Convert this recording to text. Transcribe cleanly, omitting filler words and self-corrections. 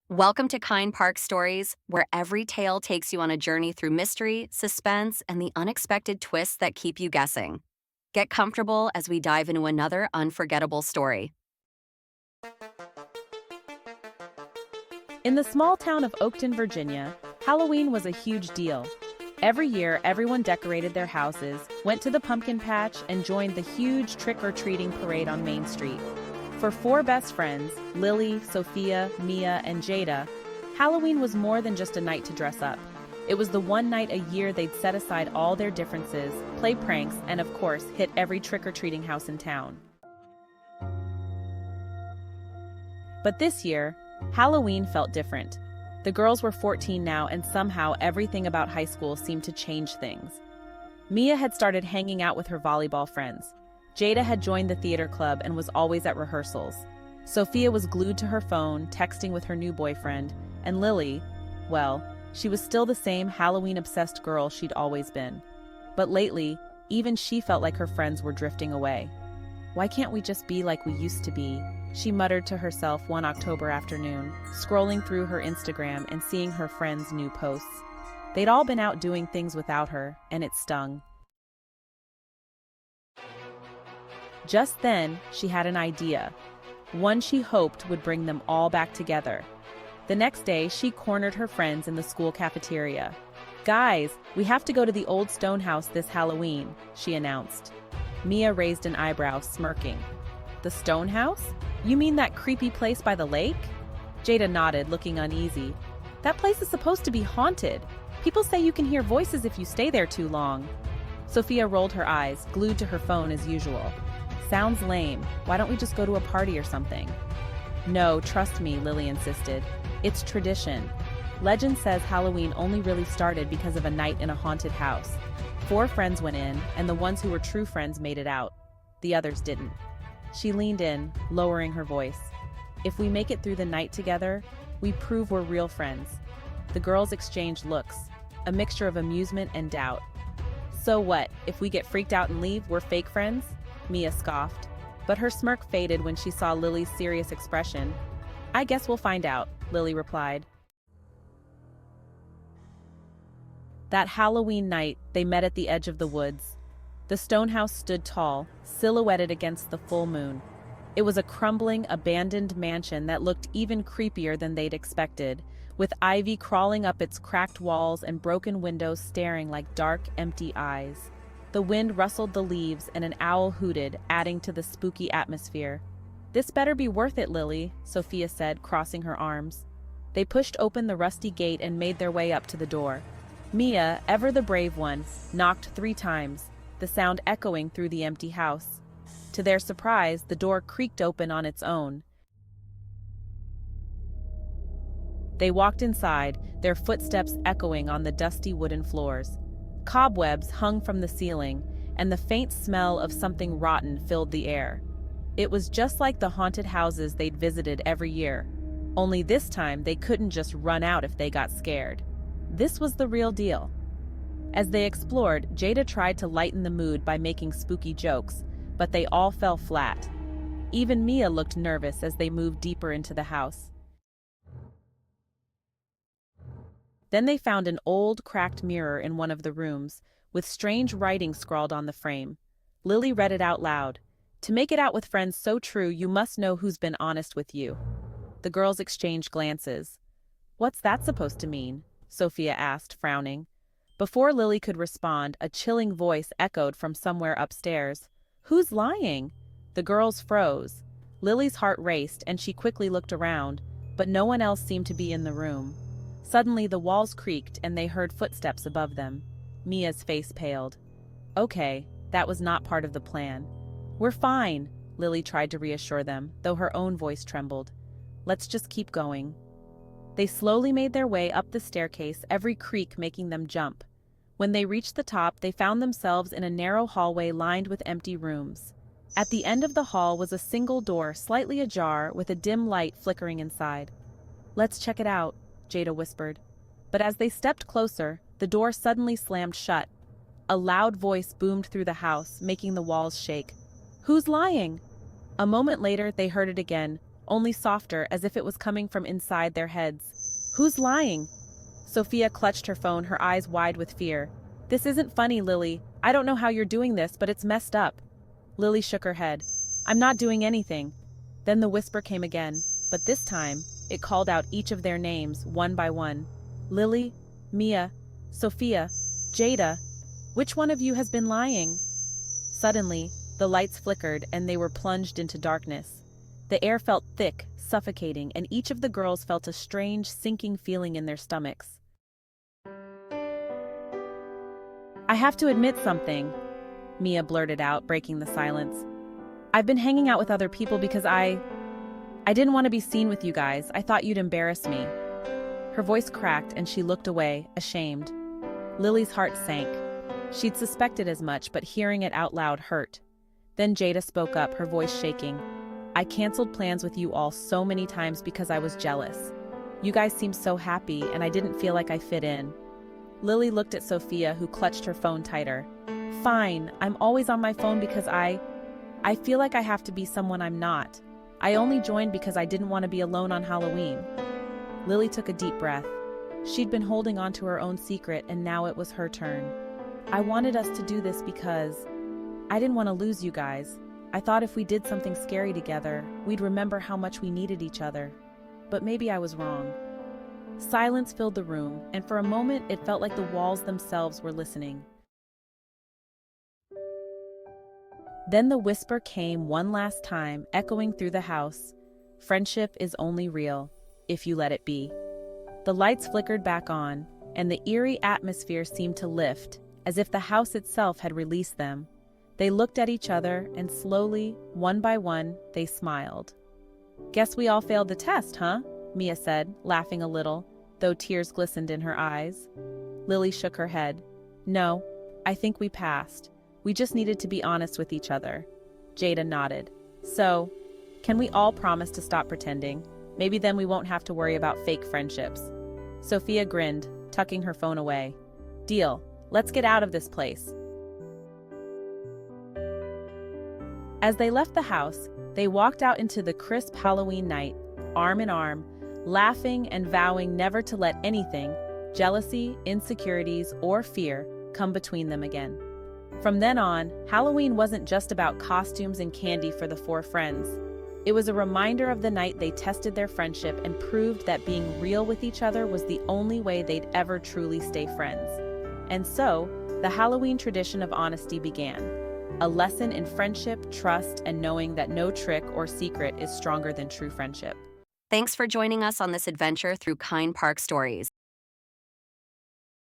Welcome to Kind Park Stories, where every tale takes you on a journey through mystery, suspense, and the unexpected twists that keep you guessing. Get comfortable as we dive into another unforgettable story. In the small town of Oakton, Virginia, Halloween was a huge deal. Every year, everyone decorated their houses, went to the pumpkin patch, and joined the huge trick-or-treating parade on Main Street. For four best friends, Lily, Sofia, Mia, and Jada, Halloween was more than just a night to dress up. It was the one night a year they'd set aside all their differences, play pranks, and of course, hit every trick-or-treating house in town. But this year, Halloween felt different. The girls were 14 now, and somehow everything about high school seemed to change things. Mia had started hanging out with her volleyball friends. Jada had joined the theater club and was always at rehearsals. Sofia was glued to her phone, texting with her new boyfriend, and Lily, well, she was still the same Halloween-obsessed girl she'd always been. But lately, even she felt like her friends were drifting away. "Why can't we just be like we used to be?" she muttered to herself one October afternoon, scrolling through her Instagram and seeing her friends' new posts. They'd all been out doing things without her, and it stung. Just then, she had an idea, one she hoped would bring them all back together. The next day, she cornered her friends in the school cafeteria. "Guys, we have to go to the old stone house this Halloween," she announced. Mia raised an eyebrow, smirking. "The stone house? You mean that creepy place by the lake?" Jada nodded, looking uneasy. "That place is supposed to be haunted. People say you can hear voices if you stay there too long." Sofia rolled her eyes, glued to her phone as usual. "Sounds lame. Why don't we just go to a party or something?" "No, trust me," Lily insisted. "It's tradition. Legend says Halloween only really started because of a night in a haunted house. 4 friends went in, and the ones who were true friends made it out. The others didn't." She leaned in, lowering her voice. "If we make it through the night together, we prove we're real friends." The girls exchanged looks, a mixture of amusement and doubt. "So what, if we get freaked out and leave, we're fake friends?" Mia scoffed, but her smirk faded when she saw Lily's serious expression. "I guess we'll find out," Lily replied. That Halloween night, they met at the edge of the woods. The stone house stood tall, silhouetted against the full moon. It was a crumbling, abandoned mansion that looked even creepier than they'd expected, with ivy crawling up its cracked walls and broken windows staring like dark, empty eyes. The wind rustled the leaves and an owl hooted, adding to the spooky atmosphere. "This better be worth it, Lily," Sofia said, crossing her arms. They pushed open the rusty gate and made their way up to the door. Mia, ever the brave one, knocked 3 times, the sound echoing through the empty house. To their surprise, the door creaked open on its own. They walked inside, their footsteps echoing on the dusty wooden floors. Cobwebs hung from the ceiling, and the faint smell of something rotten filled the air. It was just like the haunted houses they'd visited every year, only this time they couldn't just run out if they got scared. This was the real deal. As they explored, Jada tried to lighten the mood by making spooky jokes, but they all fell flat. Even Mia looked nervous as they moved deeper into the house. Then they found an old, cracked mirror in one of the rooms, with strange writing scrawled on the frame. Lily read it out loud. "To make it out with friends so true, you must know who's been honest with you." The girls exchanged glances. "What's that supposed to mean?" Sofia asked, frowning. Before Lily could respond, a chilling voice echoed from somewhere upstairs. "Who's lying?" The girls froze. Lily's heart raced, and she quickly looked around, but no one else seemed to be in the room. Suddenly, the walls creaked, and they heard footsteps above them. Mia's face paled. "Okay, that was not part of the plan." "We're fine," Lily tried to reassure them, though her own voice trembled. "Let's just keep going." They slowly made their way up the staircase, every creak making them jump. When they reached the top, they found themselves in a narrow hallway lined with empty rooms. At the end of the hall was a single door, slightly ajar, with a dim light flickering inside. "Let's check it out," Jada whispered. But as they stepped closer, the door suddenly slammed shut. A loud voice boomed through the house, making the walls shake. "Who's lying?" A moment later, they heard it again. only softer, as if it was coming from inside their heads. Who's lying? Sofia clutched her phone, her eyes wide with fear. This isn't funny, Lily. I don't know how you're doing this, but it's messed up. Lily shook her head. I'm not doing anything. Then the whisper came again, but this time, it called out each of their names, one by one. Lily, Mia, Sofia, Jada. Which one of you has been lying? Suddenly, the lights flickered and they were plunged into darkness. The air felt thick, suffocating, and each of the girls felt a strange, sinking feeling in their stomachs. I have to admit something, Mia blurted out, breaking the silence. I've been hanging out with other people because I didn't want to be seen with you guys. I thought you'd embarrass me. Her voice cracked and she looked away, ashamed. Lily's heart sank. She'd suspected as much, but hearing it out loud hurt. Then Jada spoke up, her voice shaking. I canceled plans with you all so many times because I was jealous. You guys seemed so happy and I didn't feel like I fit in. Lily looked at Sofia, who clutched her phone tighter. Fine, I'm always on my phone because I feel like I have to be someone I'm not. I only joined because I didn't want to be alone on Halloween. Lily took a deep breath. She'd been holding on to her own secret and now it was her turn. I wanted us to do this because I didn't want to lose you guys. I thought if we did something scary together, we'd remember how much we needed each other. But maybe I was wrong. Silence filled the room, and for a moment it felt like the walls themselves were listening. Then the whisper came one last time, echoing through the house. Friendship is only real if you let it be. The lights flickered back on, and the eerie atmosphere seemed to lift, as if the house itself had released them. They looked at each other, and slowly, one by one, they smiled. Guess we all failed the test, huh? Mia said, laughing a little, though tears glistened in her eyes. Lily shook her head. No, I think we passed. We just needed to be honest with each other. Jada nodded. So, can we all promise to stop pretending? Maybe then we won't have to worry about fake friendships. Sofia grinned, tucking her phone away. Deal. Let's get out of this place. As they left the house, they walked out into the crisp Halloween night, arm in arm, laughing and vowing never to let anything, jealousy, insecurities, or fear, come between them again. From then on, Halloween wasn't just about costumes and candy for the four friends. It was a reminder of the night they tested their friendship and proved that being real with each other was the only way they'd ever truly stay friends. And so, the Halloween tradition of honesty began. A lesson in friendship, trust, and knowing that no trick or secret is stronger than true friendship. Thanks for joining us on this adventure through Kind Park Stories.